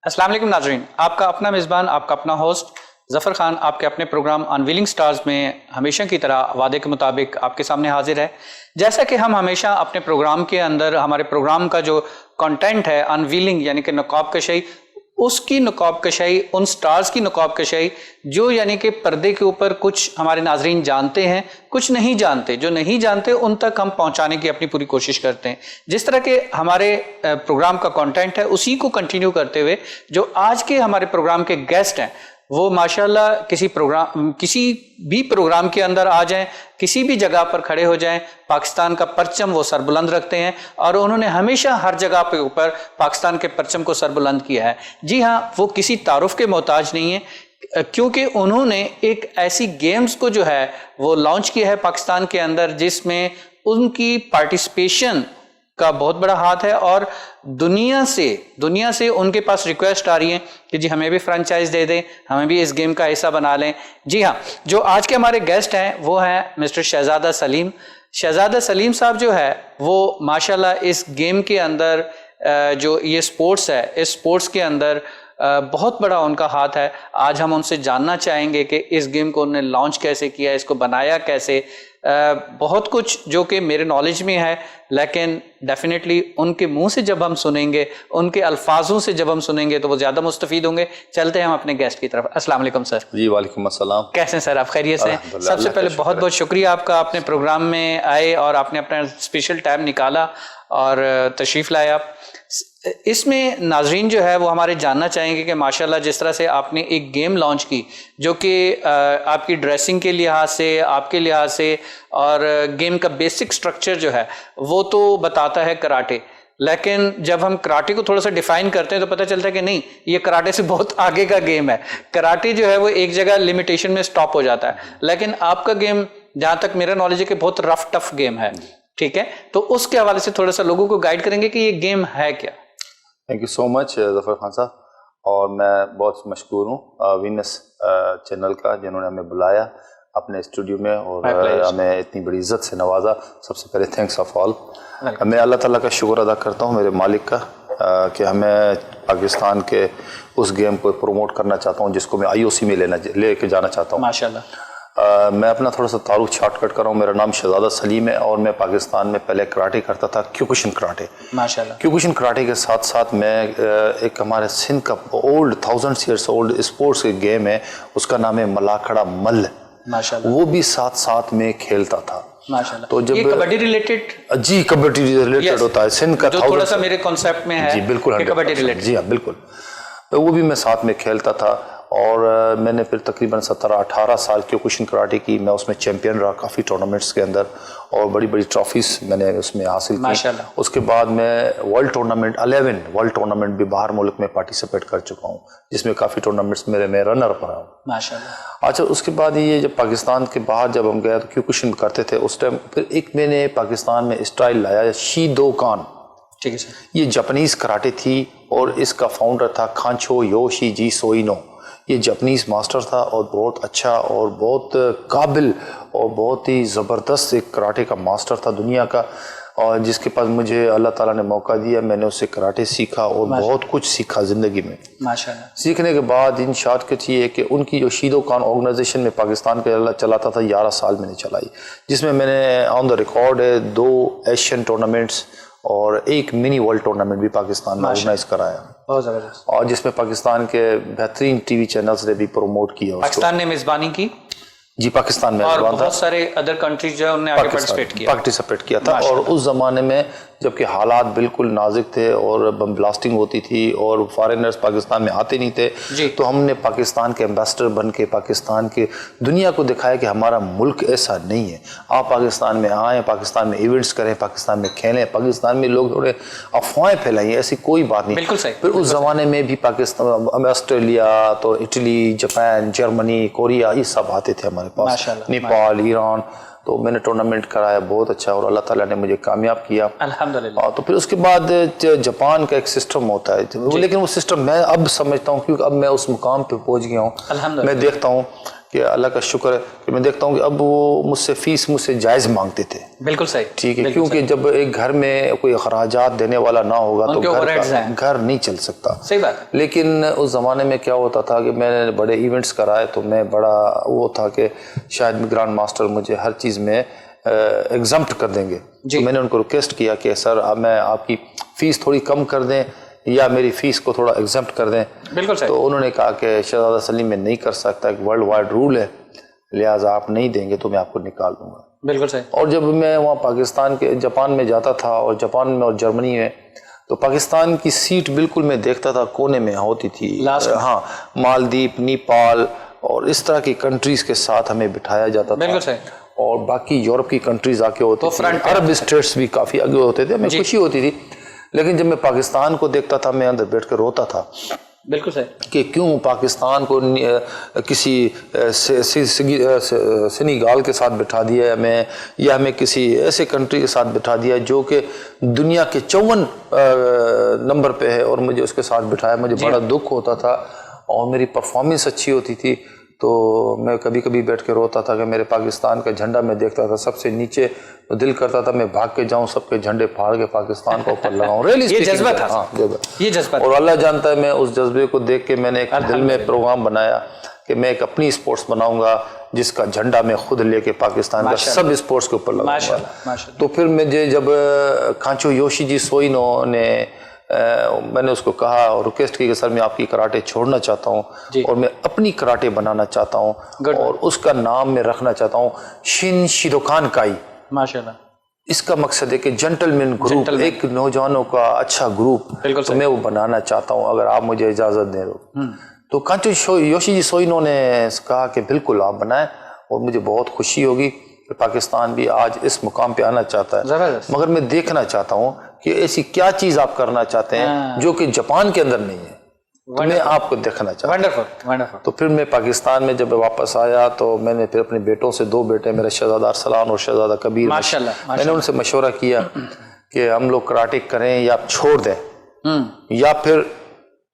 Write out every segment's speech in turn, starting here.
السلام علیکم ناظرین، آپ کا اپنا میزبان، آپ کا اپنا ہوسٹ ظفر خان آپ کے اپنے پروگرام انویلنگ سٹارز میں ہمیشہ کی طرح وعدے کے مطابق آپ کے سامنے حاضر ہے۔ جیسا کہ ہم ہمیشہ اپنے پروگرام کے اندر ہمارے پروگرام کا جو کنٹینٹ ہے انویلنگ یعنی کہ نقاب کشائی، اس کی نقاب کشائی، ان سٹارز کی نقاب کشائی جو یعنی کہ پردے کے اوپر کچھ ہمارے ناظرین جانتے ہیں، کچھ نہیں جانتے، جو نہیں جانتے ان تک ہم پہنچانے کی اپنی پوری کوشش کرتے ہیں۔ جس طرح کہ ہمارے پروگرام کا کنٹینٹ ہے اسی کو کنٹینیو کرتے ہوئے جو آج کے ہمارے پروگرام کے گیسٹ ہیں وہ ماشاءاللہ کسی بھی پروگرام کے اندر آ جائیں، کسی بھی جگہ پر کھڑے ہو جائیں، پاکستان کا پرچم وہ سربلند رکھتے ہیں اور انہوں نے ہمیشہ ہر جگہ پہ اوپر پاکستان کے پرچم کو سربلند کیا ہے۔ جی ہاں، وہ کسی تعارف کے محتاج نہیں ہیں کیونکہ انہوں نے ایک ایسی گیمز کو جو ہے وہ لانچ کیا ہے پاکستان کے اندر جس میں ان کی پارٹیسپیشن کا بہت بڑا ہاتھ ہے اور دنیا سے ان کے پاس ریکویسٹ آ رہی ہے کہ جی ہمیں بھی فرنچائز دے دیں، ہمیں بھی اس گیم کا حصہ بنا لیں۔ جی ہاں، جو آج کے ہمارے گیسٹ ہیں وہ ہیں مسٹر شہزادہ سلیم۔ شہزادہ سلیم صاحب جو ہے وہ ماشاءاللہ اس گیم کے اندر جو یہ سپورٹس ہے، اس سپورٹس کے اندر بہت بڑا ان کا ہاتھ ہے۔ آج ہم ان سے جاننا چاہیں گے کہ اس گیم کو انہوں نے لانچ کیسے کیا، اس کو بنایا کیسے، بہت کچھ جو کہ میرے نالج میں ہے، لیکن ڈیفینیٹلی ان کے منہ سے جب ہم سنیں گے، ان کے الفاظوں سے جب ہم سنیں گے تو وہ زیادہ مستفید ہوں گے۔ چلتے ہیں ہم اپنے گیسٹ کی طرف۔ السلام علیکم سر۔ جی وعلیکم السلام۔ کیسے ہیں سر آپ؟ خیریت سے؟ سب سے پہلے بہت بہت شکریہ آپ کا، اپنے پروگرام میں آئے اور آپ نے اپنا اسپیشل ٹائم نکالا اور تشریف لائے آپ۔ اس میں ناظرین جو ہے وہ ہمارے جاننا چاہیں گے کہ ماشاءاللہ جس طرح سے آپ نے ایک گیم لانچ کی جو کہ آپ کی ڈریسنگ کے لحاظ سے، آپ کے لحاظ سے اور گیم کا بیسک سٹرکچر جو ہے وہ تو بتاتا ہے کراٹے، لیکن جب ہم کراٹے کو تھوڑا سا ڈیفائن کرتے ہیں تو پتہ چلتا ہے کہ نہیں، یہ کراٹے سے بہت آگے کا گیم ہے۔ کراٹے جو ہے وہ ایک جگہ لمیٹیشن میں سٹاپ ہو جاتا ہے، لیکن آپ کا گیم جہاں تک میرا نالج ہے کہ بہت رف ٹف گیم ہے، ٹھیک ہے؟ تو اس کے حوالے سے تھوڑا سا لوگوں کو گائیڈ کریں گے کہ یہ گیم ہے کیا۔ تھینک یو سو مچ ظفر خان صاحب، اور میں بہت مشکور ہوں وینس چینل کا جنہوں نے ہمیں بلایا اپنے اسٹوڈیو میں اور ہمیں اتنی بڑی عزت سے نوازا۔ سب سے پہلے تھینکس آف آل۔ میں اللہ تعالیٰ کا شکر ادا کرتا ہوں، میرے مالک کا، کہ ہمیں پاکستان کے اس گیم کو پروموٹ کرنا چاہتا ہوں جس کو میں IOC میں لے کے جانا چاہتا ہوں۔ ماشاءاللہ۔ میں اپنا تھوڑا سا تعارف شارٹ کٹ کر رہا ہوں۔ میرا نام شہزادہ سلیم ہے اور میں پاکستان میں پہلے کراٹے کرتا تھا، کیوکوشن کراٹے۔ ماشاءاللہ۔ کیوکوشن کراٹے کے ساتھ ساتھ میں ایک ہمارے سندھ کا اولڈ 1000 ایئرس اولڈ اسپورٹس کے گیم ہے، اس کا نام ہے ملاکھڑا مل، ماشاءاللہ، وہ بھی ساتھ ساتھ میں کھیلتا تھا۔ ماشاءاللہ۔ تو جب یہ کبڈی ریلیٹڈ، جی کبڈی ریلیٹڈ ہوتا ہے، سندھ کا جو تھوڑا سا میرے کانسیپٹ میں ہے۔ جی بالکل، کبڈی ریلیٹڈ۔ جی ہاں بالکل، تو وہ بھی میں ساتھ میں کھیلتا تھا اور میں نے پھر تقریباً 17-18 سال کیوکوشن کراٹے کی، میں اس میں چیمپئن رہا کافی ٹورنامنٹس کے اندر اور بڑی بڑی ٹرافیز میں نے اس میں حاصل کی۔ ماشاءاللہ۔ اس کے بعد میں ورلڈ ٹورنامنٹ 11 ورلڈ ٹورنامنٹ بھی باہر ملک میں پارٹیسپیٹ کر چکا ہوں، جس میں کافی ٹورنامنٹس میں رنر اپ رہا ہوں۔ ماشاءاللہ۔ اچھا، اس کے بعد یہ جب پاکستان کے باہر جب ہم گئے تو کیوکوشن کرتے تھے اس ٹائم، پھر ایک میں نے پاکستان میں اسٹائل لایا شیدو کان، ٹھیک ہے سر۔ یہ جاپنیز کراٹے تھی اور اس کا فاؤنڈر تھا کانچو یوشی جی سوئینو۔ یہ جاپنیز ماسٹر تھا اور بہت اچھا اور بہت قابل اور بہت ہی زبردست ایک کراٹے کا ماسٹر تھا دنیا کا، اور جس کے پاس مجھے اللہ تعالیٰ نے موقع دیا، میں نے اس سے کراٹے سیکھا اور بہت کچھ سیکھا زندگی میں۔ ماشاءاللہ۔ سیکھنے کے بعد ان شارٹ کٹ یہ ہے کہ ان کی جو شیدو کان آرگنائزیشن میں پاکستان کے چلاتا تھا، 11 سال میں نے چلائی، جس میں نے آن دا ریکارڈ ہے 2 ایشین ٹورنامنٹس اور ایک منی ورلڈ ٹورنامنٹ بھی پاکستان میں آرگنائز کرایا، بہت زبردست، اور جس میں پاکستان کے بہترین ٹی وی چینلز نے بھی پروموٹ کیا۔ پاکستان نے میزبانی کی جی پاکستان میں اور بہت سارے ادر کنٹریز جو ہے انہوں نے آگے پارٹیسپیٹ کیا تھا، اور اس زمانے میں جبکہ حالات بالکل نازک تھے اور بم بلاسٹنگ ہوتی تھی اور فارینرز پاکستان میں آتے نہیں تھے، تو ہم نے پاکستان کے ایمبیسڈر بن کے پاکستان کے دنیا کو دکھایا کہ ہمارا ملک ایسا نہیں ہے، آپ پاکستان میں آئیں، پاکستان میں ایونٹس کریں، پاکستان میں کھیلیں، پاکستان میں لوگ تھوڑے افواہیں پھیلائیں، ایسی کوئی بات نہیں۔ بالکل صحیح۔ پھر اس زمانے میں بھی پاکستان، آسٹریلیا، تو اٹلی، جاپان، جرمنی، کوریا، یہ سب آتے تھے ہمارے پاس، نیپال، ایران، تو میں نے ٹورنامنٹ کرایا بہت اچھا اور اللہ تعالیٰ نے مجھے کامیاب کیا الحمدللہ۔ تو پھر اس کے بعد جاپان کا ایک سسٹم ہوتا ہے، لیکن وہ سسٹم میں اب سمجھتا ہوں کیونکہ اب میں اس مقام پہ پہنچ گیا ہوں، میں دیکھتا ہوں کہ اللہ کا شکر ہے کہ میں دیکھتا ہوں کہ اب وہ مجھ سے فیس مجھ سے جائز مانگتے تھے. بالکل صحیح. ٹھیک ہے, کیونکہ جب ایک گھر میں کوئی اخراجات دینے والا نہ ہوگا تو گھر نہیں چل سکتا. صحیح بات. لیکن اس زمانے میں کیا ہوتا تھا کہ میں نے بڑے ایونٹس کرائے تو میں بڑا وہ تھا کہ شاید گرانڈ ماسٹر مجھے ہر چیز میں ایگزمپٹ کر دیں گے. تو میں نے ان کو ریکویسٹ کیا کہ سر میں آپ کی فیس تھوڑی کم کر دیں یا میری فیس کو تھوڑا ایگزمپٹ کر دیں. بالکل صحیح. تو انہوں نے کہا کہ شہزادہ سلیم میں نہیں کر سکتا, ایک ورلڈ وائڈ رول ہے, لہٰذا آپ نہیں دیں گے تو میں آپ کو نکال دوں گا. بالکل صحیح. اور جب میں وہاں پاکستان کے جاپان میں جاتا تھا, اور جاپان میں اور جرمنی میں, تو پاکستان کی سیٹ بالکل میں دیکھتا تھا کونے میں ہوتی تھی. ہاں, مالدیپ, نیپال اور اس طرح کی کنٹریز کے ساتھ ہمیں بٹھایا جاتا تھا. بالکل صحیح. اور باقی یورپ کی کنٹریز آ کے ہوتی تھی, عرب اسٹیٹس بھی کافی آگے ہوتے تھے, ہمیں خوشی ہوتی تھی. لیکن جب میں پاکستان کو دیکھتا تھا میں اندر بیٹھ کر روتا تھا. بالکل صحیح. کہ کیوں پاکستان کو کسی سنیگال کے ساتھ بٹھا دیا ہمیں, یا ہمیں کسی ایسے کنٹری کے ساتھ بٹھا دیا جو کہ دنیا کے 54 نمبر پہ ہے, اور مجھے اس کے ساتھ بٹھایا. مجھے بڑا دکھ ہوتا تھا, اور میری پرفارمنس اچھی ہوتی تھی تو میں کبھی کبھی بیٹھ کے روتا تھا کہ میرے پاکستان کا جھنڈا میں دیکھتا تھا سب سے نیچے, تو دل کرتا تھا میں بھاگ کے جاؤں, سب کے جھنڈے پھاڑ کے پاکستان کو اوپر لگاؤں. یہ جذبہ تھا. ہاں, یہ جذبہ. اور اللہ جانتا ہے میں اس جذبے کو دیکھ کے میں نے ایک دل میں پروگرام بنایا کہ میں ایک اپنی اسپورٹس بناؤں گا جس کا جھنڈا میں خود لے کے پاکستان کا سب اسپورٹس کے اوپر لگاؤں گا. تو پھر مجھے جب کانچو یوشی جی سوئینو نے, میں نے اس کو کہا اور ریکویسٹ کی کہ سر میں آپ کی کراٹے چھوڑنا چاہتا ہوں اور میں اپنی کراٹے بنانا چاہتا ہوں, اور اس کا نام میں رکھنا چاہتا ہوں شین شیدوکان کائی. ماشاءاللہ. اس کا مقصد ہے کہ جنٹل مین گروپ, ایک نوجوانوں کا اچھا گروپ, تو میں وہ بنانا چاہتا ہوں اگر آپ مجھے اجازت دیں. تو کانچو یوشی جی سوئینو نے کہا کہ بالکل آپ بنائیں, اور مجھے بہت خوشی ہوگی کہ پاکستان بھی آج اس مقام پہ آنا چاہتا ہے. مگر میں دیکھنا چاہتا ہوں کہ ایسی کیا چیز آپ کرنا چاہتے ہیں جو کہ جاپان کے اندر نہیں ہے, تو میں آپ کو دیکھنا چاہتا ہوں. تو پھر میں پاکستان میں جب واپس آیا تو میں نے پھر اپنے بیٹوں سے, 2 بیٹے میرے, شہزادہ ارسلان اور شہزادہ کبیر, میں نے ان سے مشورہ کیا کہ ہم لوگ کراٹے کریں یا چھوڑ دیں یا پھر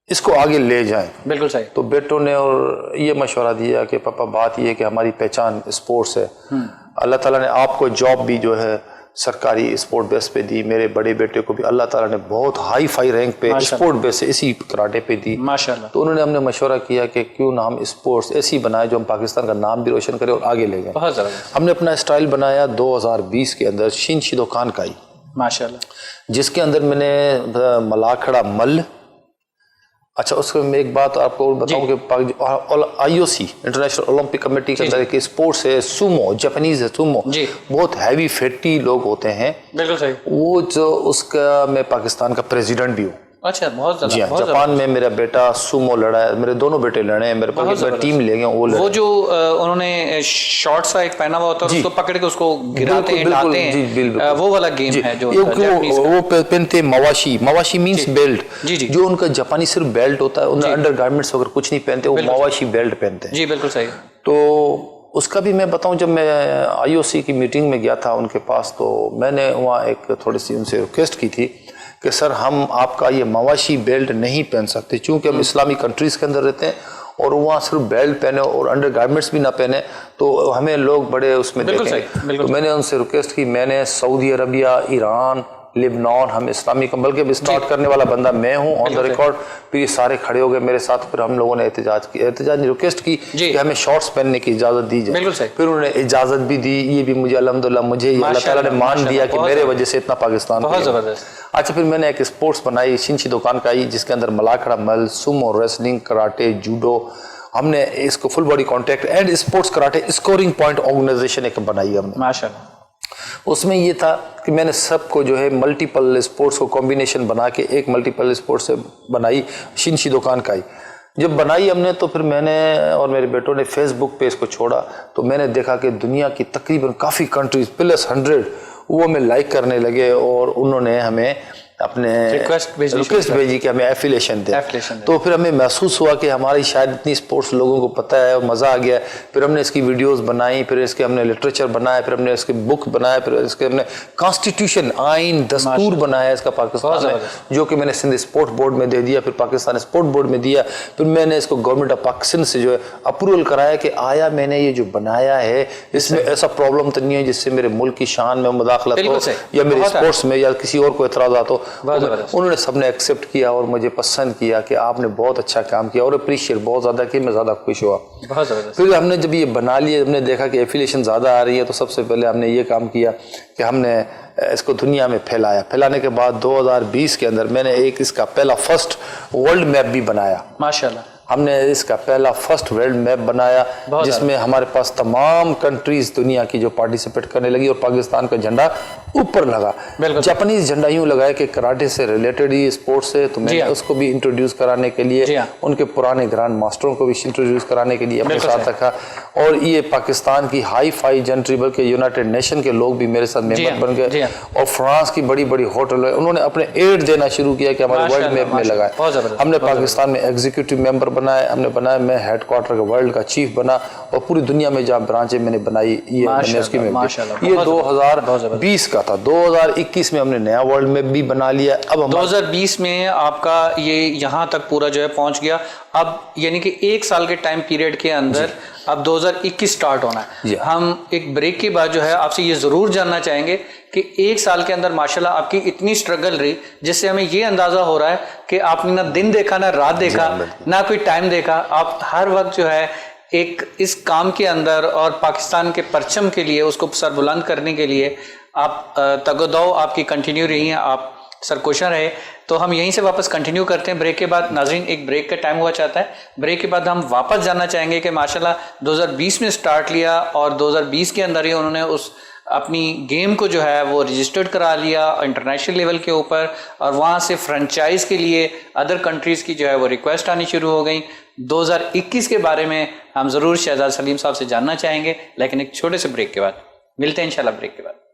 اس کو آگے لے جائیں. بالکل صحیح. تو بیٹوں نے اور یہ مشورہ دیا کہ پاپا بات یہ ہے کہ ہماری پہچان اسپورٹس ہے, اللہ تعالیٰ نے آپ کو جاب بھی جو ہے سرکاری اسپورٹ بیس پہ دی, میرے بڑے بیٹے کو بھی اللہ تعالیٰ نے بہت ہائی فائی رینک پہ اسپورٹ بیس اسی کراٹے پہ دی. تو انہوں نے ہم نے مشورہ کیا کہ کیوں نہ ہم اسپورٹس ایسی بنائے جو ہم پاکستان کا نام بھی روشن کرے اور آگے لے گئے. ہم نے اپنا اسٹائل بنایا 2020 کے اندر شین شیدوکان کائی, ماشاءاللہ, جس کے اندر میں نے ملاکھڑا مل. اچھا, اس میں ایک بات آپ کو بتاؤں کہ آئی او سی انٹرنیشنل اولمپک کمیٹی کے اندر ایک اسپورٹس ہے سومو, جاپانیز ہے سومو, بہت ہیوی فیٹی لوگ ہوتے ہیں. بالکل صحیح. وہ جو اس کا میں پاکستان کا پریزیڈنٹ بھی ہوں. اچھا, بہت زیادہ. جی ہاں, جاپان میں میرا بیٹا سومو لڑا ہے, میرے دونوں بیٹے لڑے ہیں, میرے پاس ٹیم لے گئے. وہ جو انہوں نے شارٹ سا ایک پہنا ہوا ہوتا ہے, اس کو پکڑ کے اس کو گراتے ہیں, ڈالتے ہیں, وہ والا گیم ہے جو وہ پہنتے ہیں مواشی. مواشی مینس بیلٹ, جو ان کا جاپانی صرف بیلٹ ہوتا ہے, ان انڈر گارمنٹس وغیرہ کچھ نہیں پہنتے, وہ مواشی بیلٹ پہنتے ہیں. جی بالکل صحیح. تو اس کا بھی میں بتاؤں, جب میں آئی او سی کی میٹنگ میں گیا تھا ان کے پاس, تو میں نے وہاں ایک تھوڑی سی ان سے ریکویسٹ کی تھی کہ سر ہم آپ کا یہ مواشی بیلٹ نہیں پہن سکتے, چونکہ ہم اسلامی کنٹریز کے اندر رہتے ہیں اور وہاں صرف بیلٹ پہنے اور انڈر گارمنٹس بھی نہ پہنے تو ہمیں لوگ بڑے اس میں دیکھیں گے. تو میں نے ان سے ریکویسٹ کی, میں نے سعودی عربیہ, ایران, لبنان, ہم اسلامی بلکہ اسٹارٹ کرنے والا بندہ میں ہوں آن دا ریکارڈ. پھر یہ سارے کھڑے ہو گئے میرے ساتھ, پھر ہم لوگوں نے احتجاج ریکویسٹ کی کہ ہمیں شارٹس پہننے کی اجازت دی جائے. پھر انہوں نے اجازت بھی دی, یہ بھی مجھے الحمدللہ مجھے اللہ تعالیٰ نے مان دیا کہ میرے وجہ سے اتنا پاکستان. بہت زبردست. اچھا, پھر میں نے ایک اسپورٹس بنائی شین شیدوکان کائی, جس کے اندر ملاکھڑا مل, سومو ریسلنگ, کراٹے, جوڈو. ہم نے اس کو full body contact and sports karate scoring point organisation ایک بنائی ہم نے. ماشاءاللہ. اس میں یہ تھا کہ میں نے سب کو جو ہے ملٹیپل اسپورٹس کو کمبینیشن بنا کے ایک ملٹیپل اسپورٹس سے بنائی شین شیدوکان کائی. جب بنائی ہم نے تو پھر میں نے اور میرے بیٹوں نے فیس بک پہ اس کو چھوڑا, تو میں نے دیکھا کہ دنیا کی تقریباً کافی کنٹریز +100 وہ ہمیں لائک کرنے لگے, اور انہوں نے ہمیں اپنے ریکویسٹ بھیجی کہ ہمیں ایفیلیشن دیں. تو پھر ہمیں محسوس ہوا کہ ہماری شاید اتنی اسپورٹس لوگوں کو پتہ ہے اور مزہ آ گیا. پھر ہم نے اس کی ویڈیوز بنائی, پھر اس کے ہم نے لٹریچر بنایا, پھر ہم نے اس کے بک بنایا, پھر اس کے ہم نے کانسٹیٹیوشن آئین دستور بنایا اس کا پاکستان میں, جو کہ میں نے سندھ اسپورٹ بورڈ میں دے دیا, پھر پاکستان اسپورٹ بورڈ میں دیا. پھر میں نے اس کو گورنمنٹ آف پاکستان سے جو ہے اپروول کرایا کہ آیا میں نے یہ جو بنایا ہے اس میں ایسا پرابلم تو نہیں ہے جس سے میرے ملک کی شان میں مداخلت ہو یا میری اسپورٹس میں یا کسی اور کو اعتراضات ہو. انہوں نے سب نے ایکسیپٹ کیا اور مجھے پسند کیا کہ آپ نے بہت اچھا کام کیا اور اپریشیٹ بہت زیادہ کہ میں زیادہ خوش ہوا. پھر ہم نے جب یہ بنا لیا, ہم نے دیکھا کہ ایفیلیشن زیادہ آ رہی ہے, تو سب سے پہلے ہم نے یہ کام کیا کہ ہم نے اس کو دنیا میں پھیلایا. پھیلانے کے بعد 2020 کے اندر میں نے ایک اس کا پہلا فرسٹ ورلڈ میپ بھی بنایا. ماشاءاللہ ہم نے اس کا پہلا فرسٹ ورلڈ میپ بنایا جس میں ہمارے پاس تمام کنٹریز دنیا کی جو پارٹیسپیٹ کرنے لگی, اور پاکستان کا جھنڈا اوپر لگا. جاپانیز جھنڈا یوں لگایا کہ کراٹے سے ریلیٹڈ ہی اسپورٹس سے, تو میں نے اس کو بھی انٹروڈیوس کرانے کے لیے ان کے پرانے گرانڈ ماسٹروں کو بھی انٹروڈیوس کرانے کے لیے اپنے ساتھ رکھا. اور یہ پاکستان کی ہائی فائی جنٹری بلکہ یونائٹڈ نیشن کے لوگ بھی میرے ساتھ ممبر بن گئے, اور فرانس کی بڑی بڑی ہوٹل انہوں نے اپنے ایڈ دینا شروع کیا کہ ہمارے ورلڈ میپ میں لگائے. ہم نے پاکستان میں ایگزیکٹو ممبر بنائے, ہم نے بنایا, میں ہیڈ کوارٹر کا ورلڈ کا چیف بنا, اور پوری دنیا میں جہاں برانچیں میں نے بنائی یہ میں نے اس کی میپ. یہ 2020 کا تھا. 2021 میں ہم نے نیا ورلڈ میپ بھی بنا لیا. اب 2020 میں آپ کا یہ یہاں تک پورا جو ہے پہنچ گیا. اب یعنی کہ ایک سال کے ٹائم پیریڈ کے اندر اب 2021 سٹارٹ ہونا ہے. ہم ایک بریک کے بعد جو ہے آپ سے یہ ضرور جاننا چاہیں گے کہ ایک سال کے اندر ماشاءاللہ آپ کی اتنی سٹرگل رہی جس سے ہمیں یہ اندازہ ہو رہا ہے کہ آپ نے نہ دن دیکھا, نہ رات دیکھا, نہ کوئی ٹائم دیکھا. آپ ہر وقت جو ہے ایک اس کام کے اندر اور پاکستان کے پرچم کے لیے, اس کو سر بلند کرنے کے لیے آپ تگ و دو آپ کی کنٹینیو رہی ہیں, آپ سرکوشاں رہے. تو ہم یہیں سے واپس کنٹینیو کرتے ہیں بریک کے بعد. ناظرین ایک بریک کا ٹائم ہوا چاہتا ہے, بریک کے بعد ہم واپس جاننا چاہیں گے کہ ماشاءاللہ 2020 میں سٹارٹ لیا اور 2020 کے اندر ہی انہوں نے اس اپنی گیم کو جو ہے وہ رجسٹرڈ کرا لیا انٹرنیشنل لیول کے اوپر, اور وہاں سے فرنچائز کے لیے ادر کنٹریز کی جو ہے وہ ریکویسٹ آنی شروع ہو گئی. 2021 کے بارے میں ہم ضرور شہزاد سلیم صاحب سے جاننا چاہیں گے, لیکن ایک چھوٹے سے بریک کے بعد. ملتے ہیں انشاءاللہ بریک کے بعد.